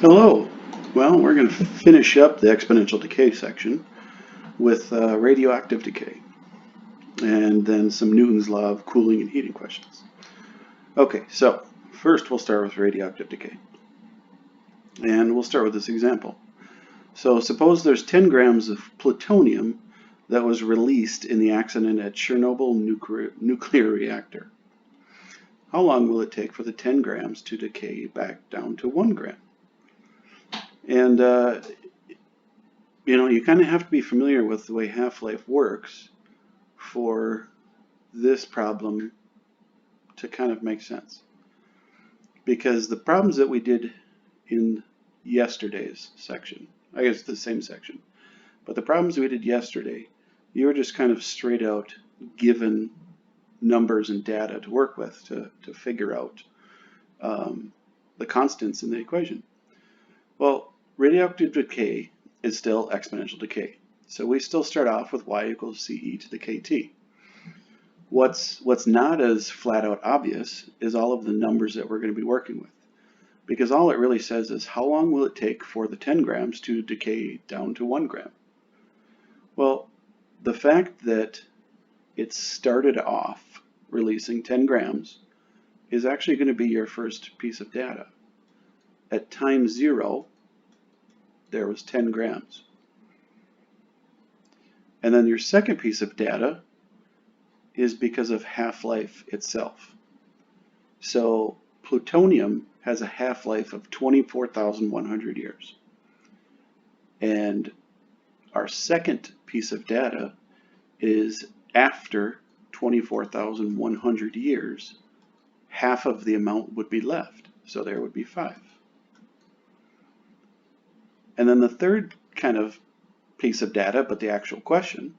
Hello. Well, we're going to finish up the exponential decay section with radioactive decay and then some Newton's law of cooling and heating questions. Okay, so first we'll start with radioactive decay. And we'll start with this example. So suppose there's 10 grams of plutonium that was released in the accident at Chernobyl nuclear reactor. How long will it take for the 10 grams to decay back down to 1 gram? And, you kind of have to be familiar with the way half-life works for this problem to kind of make sense. Because the problems that we did in yesterday's section, I guess the same section, but the problems we did yesterday, you were just kind of straight out given numbers and data to work with to figure out the constants in the equation. Well, radioactive decay is still exponential decay. So we still start off with y equals CE to the KT. What's not as flat out obvious is all of the numbers that we're going to be working with. Because all it really says is how long will it take for the 10 grams to decay down to 1 gram? Well, the fact that it started off releasing 10 grams is actually going to be your first piece of data. At time 0, there was 10 grams. And then your second piece of data is because of half-life itself. So plutonium has a half-life of 24,100 years. And our second piece of data is after 24,100 years, half of the amount would be left. So there would be 5. And then the third kind of piece of data, but the actual question,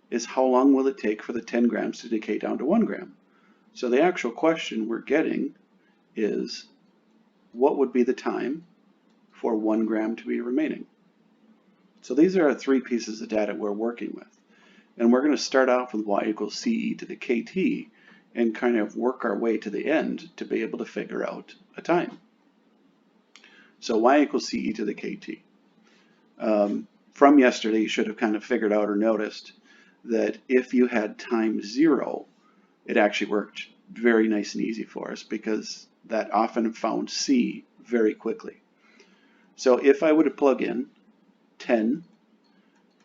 is how long will it take for the 10 grams to decay down to 1 gram? So the actual question we're getting is what would be the time for 1 gram to be remaining? So these are our 3 pieces of data we're working with. And we're going to start off with y equals CE to the KT and kind of work our way to the end to be able to figure out a time. So y equals CE to the KT. From yesterday, you should have kind of figured out or noticed that if you had time 0, it actually worked very nice and easy for us because that often found C very quickly. So if I were to plug in 10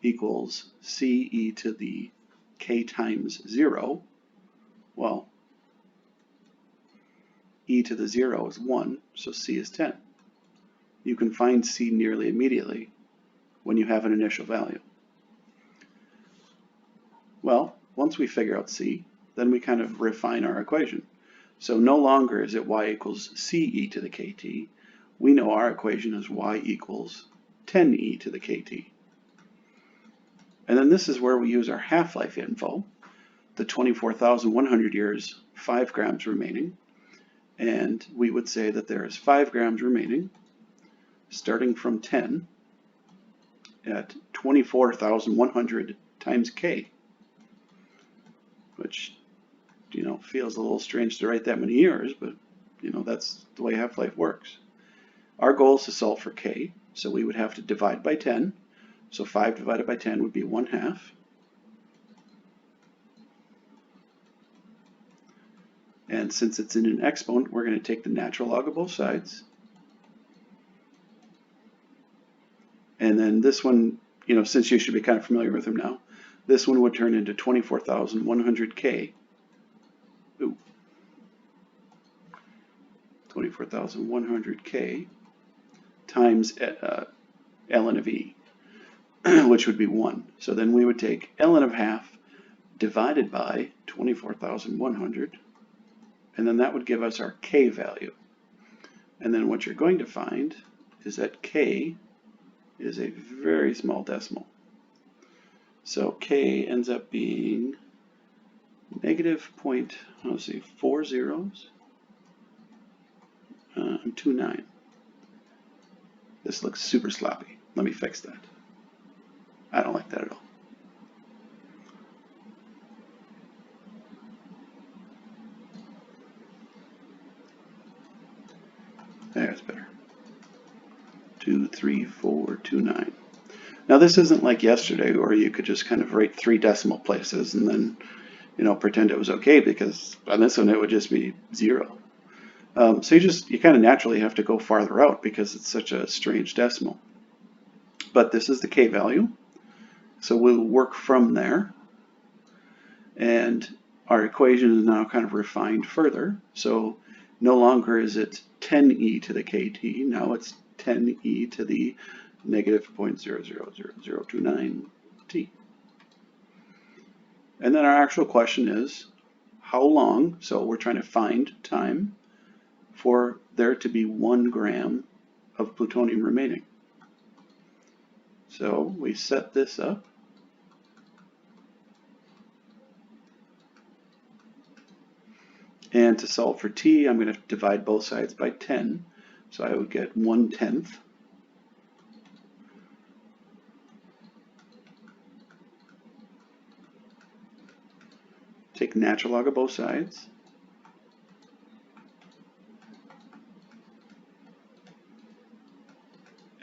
equals CE to the K times 0, well, e to the 0 is 1, so C is 10. You can find C nearly immediately when you have an initial value. Well, once we figure out C, then we kind of refine our equation. So no longer is it y equals CE to the KT. We know our equation is y equals 10e to the KT. And then this is where we use our half-life info, the 24,100 years, 5 grams remaining. And we would say that there is 5 grams remaining, starting from 10 at 24,100 times K, which, feels a little strange to write that many years, but, that's the way half-life works. Our goal is to solve for K, so we would have to divide by 10. So 5 divided by 10 would be 1/2. And since it's in an exponent, we're going to take the natural log of both sides. And then this one, since you should be kind of familiar with them now, this one would turn into 24,100K. 24,100K times ln of e, which would be 1. So then we would take ln of half divided by 24,100, and then that would give us our K value. And then what you're going to find is that K is a very small decimal. So K ends up being -4 zeros, 29. This looks super sloppy. Let me fix that. I don't like that at all. That's better. 2, 3, 4, 2, 9. Now this isn't like yesterday where you could just kind of write 3 decimal places and then, you know, pretend it was okay, because on this one it would just be 0. So you kind of naturally have to go farther out because it's such a strange decimal. But this is the k value, so we'll work from there. And our equation is now kind of refined further. So no longer is it 10e to the kt, now it's 10e to the negative 0.000029t. And then our actual question is, how long, so we're trying to find time for there to be 1 gram of plutonium remaining. So we set this up. And to solve for t, I'm going to divide both sides by 10. So I would get 1/10. Take natural log of both sides.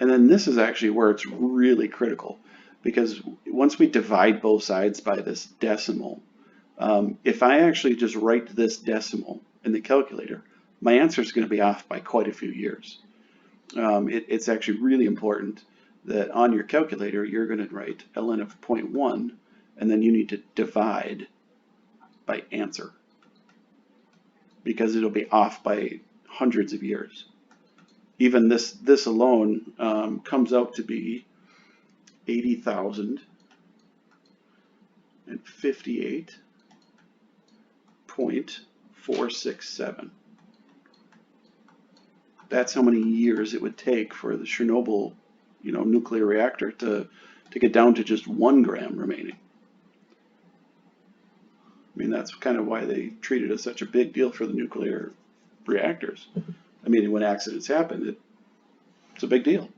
And then this is actually where it's really critical, because once we divide both sides by this decimal, if I actually just write this decimal in the calculator, my answer is going to be off by quite a few years. It's actually really important that on your calculator you're going to write ln of 0.1, and then you need to divide by answer, because it'll be off by hundreds of years. Even this alone comes out to be 80,058.467. That's how many years it would take for the Chernobyl, nuclear reactor to get down to just 1 gram remaining. I mean, that's kind of why they treat it as such a big deal for the nuclear reactors. I mean, when accidents happen, it's a big deal.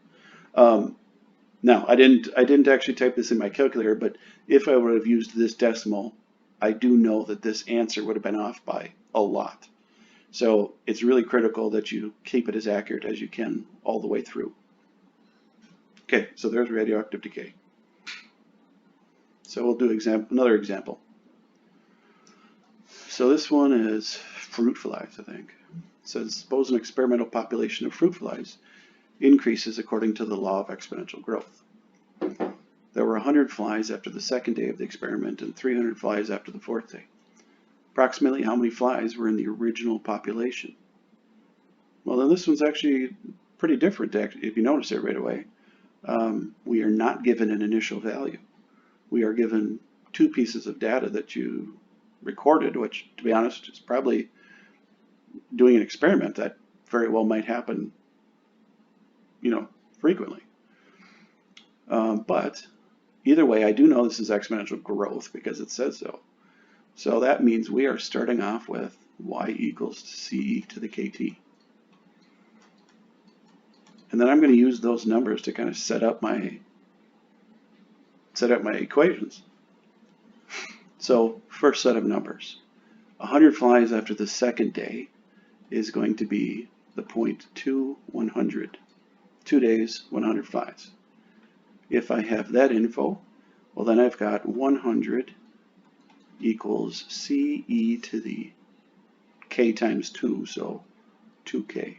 Now, I didn't actually type this in my calculator, but if I would have used this decimal, I do know that this answer would have been off by a lot. So it's really critical that you keep it as accurate as you can all the way through. Okay, so there's radioactive decay. So we'll do another example. So this one is fruit flies, I think. It says, suppose an experimental population of fruit flies increases according to the law of exponential growth. There were 100 flies after the second day of the experiment and 300 flies after the fourth day. Approximately how many flies were in the original population? Well, then this one's actually pretty different, if you notice it right away. We are not given an initial value. We are given 2 pieces of data that you recorded, which, to be honest, is probably doing an experiment that very well might happen, frequently. But either way, I do know this is exponential growth because it says so. So that means we are starting off with y equals c to the kt. And then I'm going to use those numbers to kind of set up my equations. So first set of numbers. 100 flies after the second day is going to be the 0.2100. 2 days, 100 flies. If I have that info, well then I've got 100 equals ce to the k times 2, so 2k.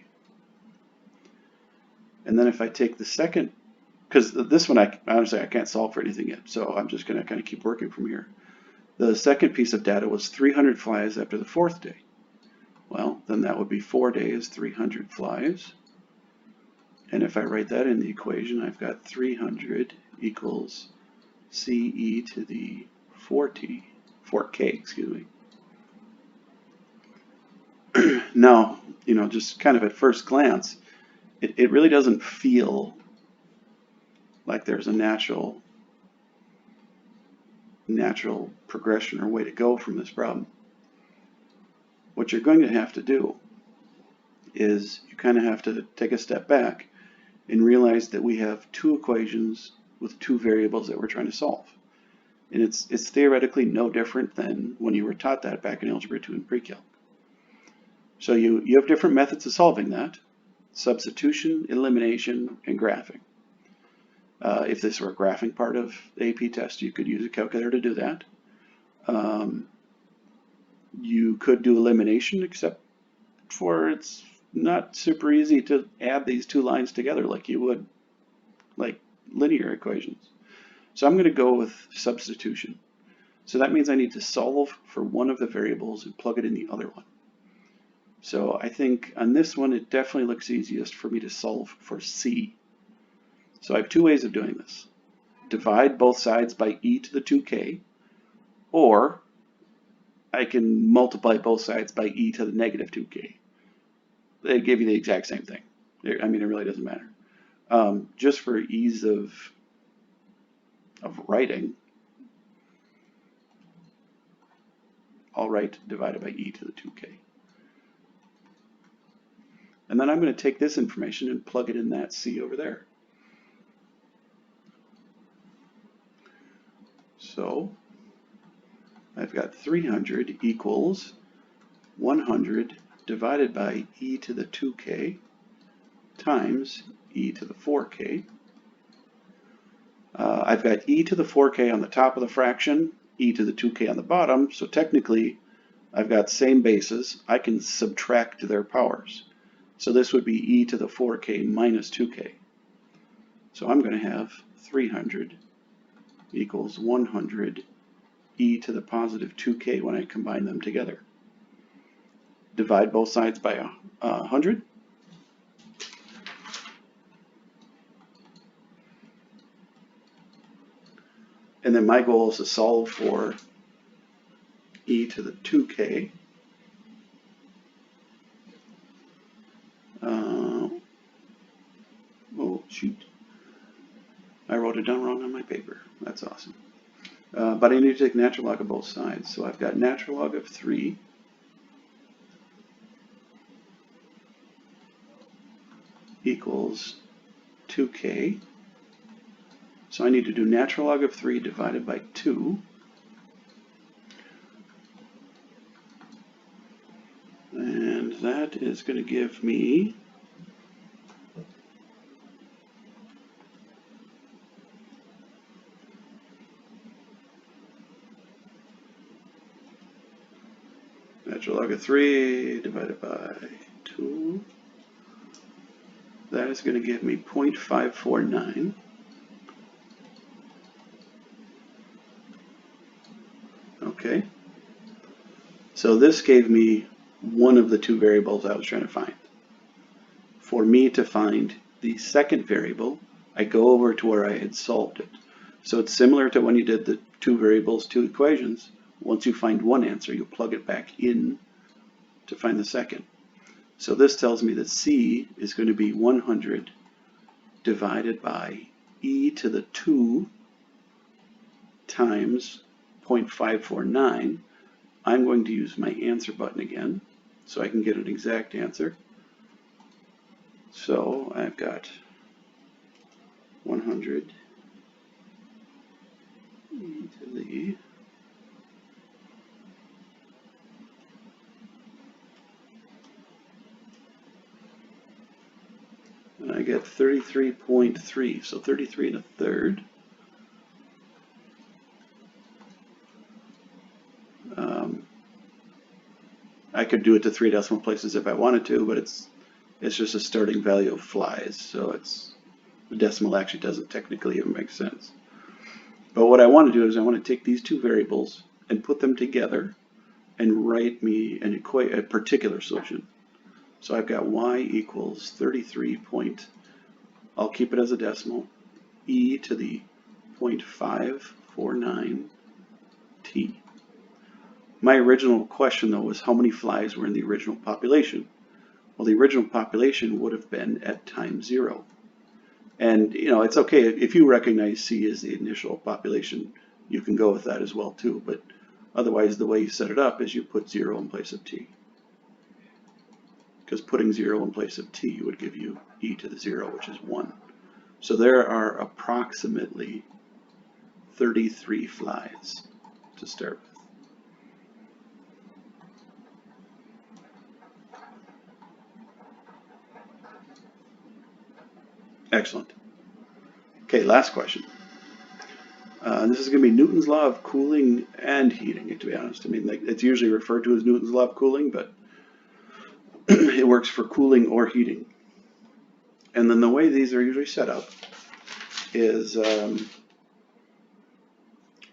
And then if I take the second, because this one honestly I can't solve for anything yet, so I'm just going to kind of keep working from here. The second piece of data was 300 flies after the fourth day. Well, then that would be 4 days, 300 flies. And if I write that in the equation, I've got 300 equals ce to the 4k, excuse me. Now, just kind of at first glance, it really doesn't feel like there's a natural progression or way to go from this problem. What you're going to have to do is you kind of have to take a step back and realize that we have 2 equations with 2 variables that we're trying to solve. And it's theoretically no different than when you were taught that back in Algebra 2 and Pre-Calc. So you have different methods of solving that, substitution, elimination, and graphing. If this were a graphing part of the AP test, you could use a calculator to do that. You could do elimination, except for it's not super easy to add these two lines together like you would like linear equations. So I'm going to go with substitution. So that means I need to solve for one of the variables and plug it in the other one. So I think on this one, it definitely looks easiest for me to solve for C. So I have two ways of doing this. Divide both sides by e to the 2k, or I can multiply both sides by e to the negative 2k. They give you the exact same thing. I mean, it really doesn't matter. Just for ease of writing, I'll write divided by e to the 2k. And then I'm going to take this information and plug it in that C over there. So I've got 300 equals 100 divided by e to the 2k times e to the 4k. I've got e to the 4k on the top of the fraction, e to the 2k on the bottom, so technically I've got same bases. I can subtract their powers. So this would be e to the 4k minus 2k. So I'm going to have 300 equals 100 e to the positive 2k when I combine them together. Divide both sides by 100. And then my goal is to solve for e to the 2k. Oh, shoot. I wrote it down wrong on my paper. That's awesome. But I need to take natural log of both sides. So I've got natural log of 3 equals 2k. So I need to do natural log of 3 divided by 2. And that is going to give me natural log of 3 divided by 2. That is going to give me 0.549. Okay. So this gave me one of the two variables I was trying to find. For me to find the second variable, I go over to where I had solved it. So it's similar to when you did the two variables, two equations. Once you find one answer, you plug it back in to find the second. So this tells me that C is going to be 100 divided by e to the 2 times 0.549. I'm going to use my answer button again so I can get an exact answer. So I've got 100 e to the and I get 33.3, so 33 1/3. I could do it to 3 decimal places if I wanted to, but it's just a starting value of flies, so the decimal actually doesn't technically even make sense. But what I want to do is I want to take these two variables and put them together and write me a particular solution. So I've got y equals 33 point, I'll keep it as a decimal, e to the 0.549 t. My original question, though, was how many flies were in the original population? Well, the original population would have been at time 0. And, you know, it's okay. If you recognize C as the initial population, you can go with that as well, too. But otherwise, the way you set it up is you put 0 in place of t. Because putting 0 in place of t would give you e to the 0, which is 1. So there are approximately 33 flies to start with. Excellent. Okay, last question. This is going to be Newton's law of cooling and heating, to be honest. I mean, like, it's usually referred to as Newton's law of cooling, but it works for cooling or heating. And then the way these are usually set up is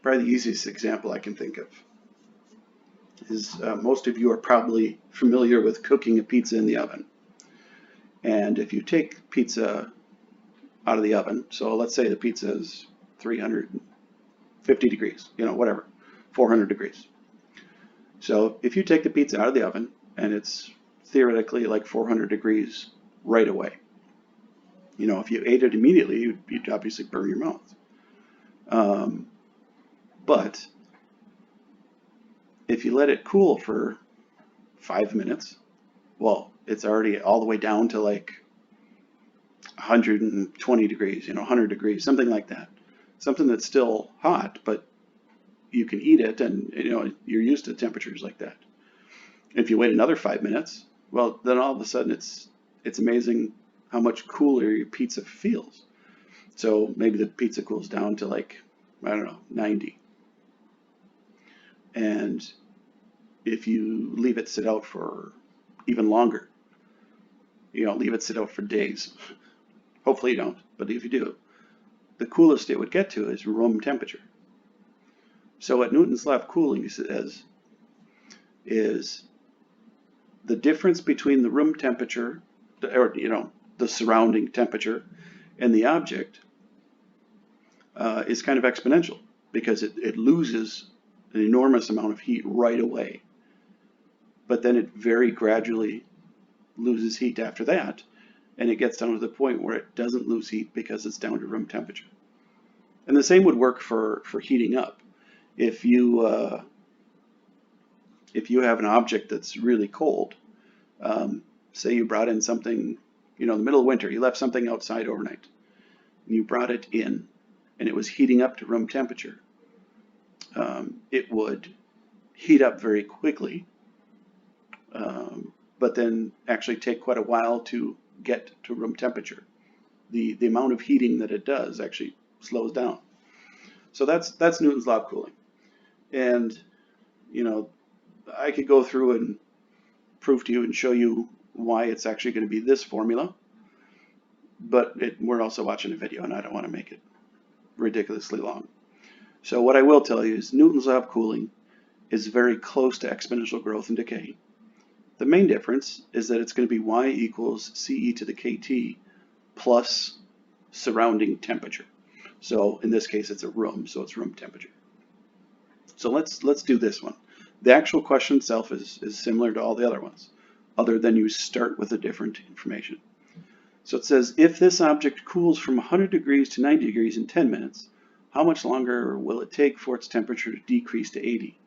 probably the easiest example I can think of is most of you are probably familiar with cooking a pizza in the oven. And if you take pizza out of the oven, so let's say the pizza is 350 degrees, whatever, 400 degrees. So if you take the pizza out of the oven and it's theoretically like 400 degrees right away, if you ate it immediately, you'd obviously burn your mouth. But if you let it cool for 5 minutes, well, it's already all the way down to like 120 degrees, 100 degrees, something like that. Something that's still hot, but you can eat it, and you're used to temperatures like that. If you wait another 5 minutes, well, then all of a sudden it's amazing how much cooler your pizza feels. So maybe the pizza cools down to like, I don't know, 90. And if you leave it sit out for even longer, leave it sit out for days. Hopefully you don't, but if you do, the coolest it would get to is room temperature. So what Newton's law of cooling says is the difference between the room temperature, or the surrounding temperature, and the object is kind of exponential, because it loses an enormous amount of heat right away, but then it very gradually loses heat after that, and it gets down to the point where it doesn't lose heat because it's down to room temperature. And the same would work for heating up. If you have an object that's really cold, say you brought in something, in the middle of winter, you left something outside overnight, and you brought it in, and it was heating up to room temperature, it would heat up very quickly, but then actually take quite a while to get to room temperature. The amount of heating that it does actually slows down. So that's Newton's law of cooling. And I could go through and prove to you and show you why it's actually going to be this formula, but we're also watching a video and I don't want to make it ridiculously long. So what I will tell you is Newton's law of cooling is very close to exponential growth and decay. The main difference is that it's going to be y equals CE to the KT plus surrounding temperature. So in this case it's a room, so it's room temperature. So let's do this one. The actual question itself is similar to all the other ones, other than you start with a different information. So it says, if this object cools from 100 degrees to 90 degrees in 10 minutes, how much longer will it take for its temperature to decrease to 80?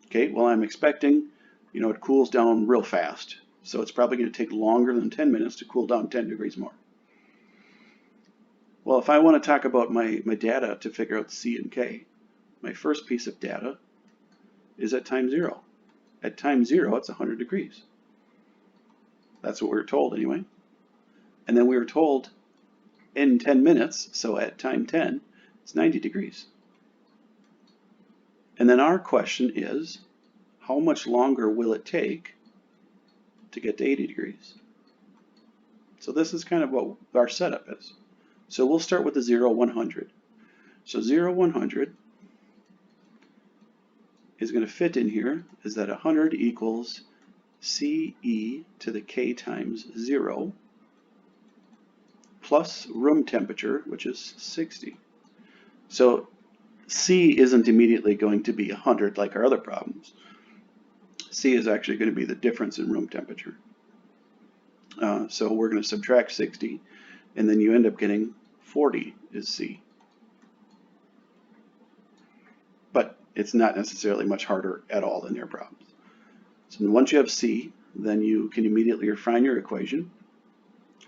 Okay, well, I'm expecting, it cools down real fast, so it's probably going to take longer than 10 minutes to cool down 10 degrees more. Well, if I want to talk about my data to figure out C and K, my first piece of data is at time 0. At time 0, it's 100 degrees. That's what we were told anyway. And then we were told in 10 minutes, so at time 10, it's 90 degrees. And then our question is, how much longer will it take to get to 80 degrees? So this is kind of what our setup is. So we'll start with the 0, 100. So 0, 100 is going to fit in here is that 100 equals CE to the K times 0 plus room temperature, which is 60. So C isn't immediately going to be 100 like our other problems. C is actually going to be the difference in room temperature. So we're going to subtract 60, and then you end up getting 40 is C. But it's not necessarily much harder at all than their problems. So once you have C, then you can immediately refine your equation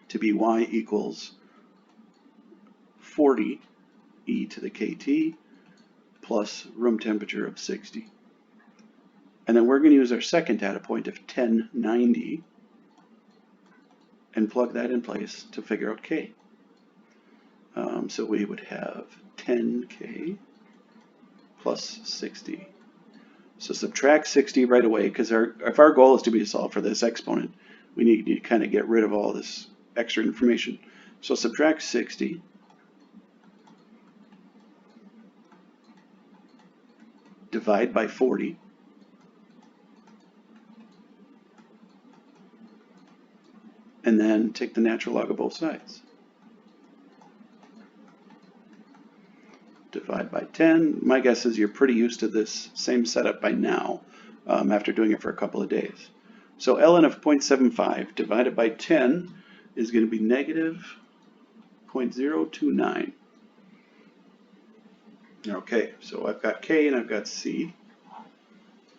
to be y equals 40 e to the KT plus room temperature of 60. And then we're going to use our second data point of 1090 and plug that in place to figure out K. So we would have 10k plus 60. So subtract 60 right away, because if our goal is to be to solve for this exponent, we need to kind of get rid of all this extra information. So subtract 60. Divide by 40. And then take the natural log of both sides. Divide by 10. My guess is you're pretty used to this same setup by now, after doing it for a couple of days. So ln of 0.75 divided by 10 is going to be negative 0.029. Okay, so I've got k and I've got c.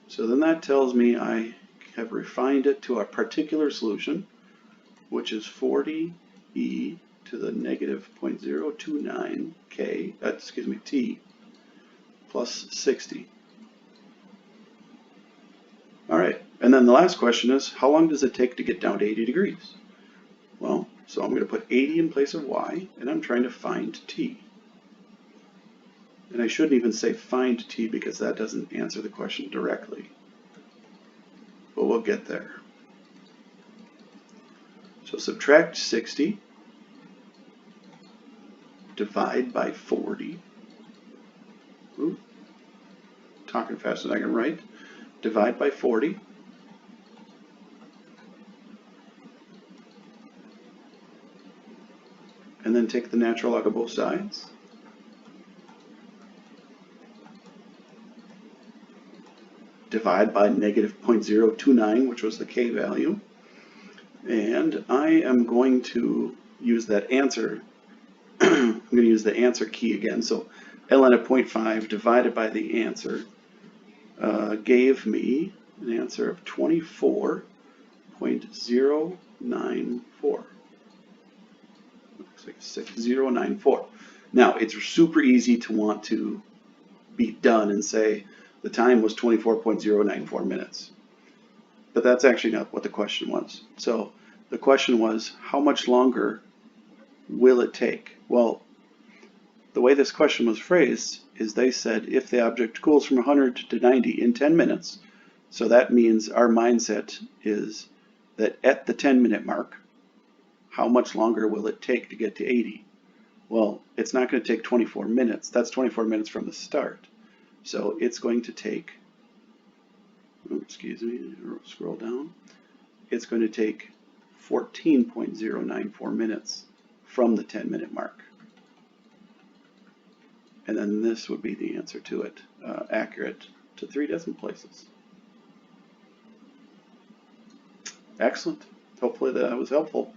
So then that tells me I have refined it to a particular solution, which is 40e to the negative 0.029 k, t, plus 60. All right, and then the last question is, how long does it take to get down to 80 degrees? Well, so I'm going to put 80 in place of y, and I'm trying to find t. And I shouldn't even say find t, because that doesn't answer the question directly. But we'll get there. So subtract 60, divide by 40. Ooh, talking faster than I can write. Divide by 40. And then take the natural log of both sides. Divide by negative 0.029, which was the k value. And I am going to use that answer. I'm going to use the answer key again. So ln of 0.5 divided by the answer gave me an answer of 24.094. Looks like 6094. Now, it's super easy to want to be done and say the time was 24.094 minutes. But that's actually not what the question was. So the question was, how much longer will it take? Well, the way this question was phrased is they said if the object cools from 100 to 90 in 10 minutes, so that means our mindset is that at the 10-minute mark, how much longer will it take to get to 80? Well, it's not going to take 24 minutes. That's 24 minutes from the start. So it's going to take, scroll down. It's going to take 14.094 minutes from the 10-minute mark. And then this would be the answer to it, accurate to 3 decimal places. Excellent. Hopefully that was helpful.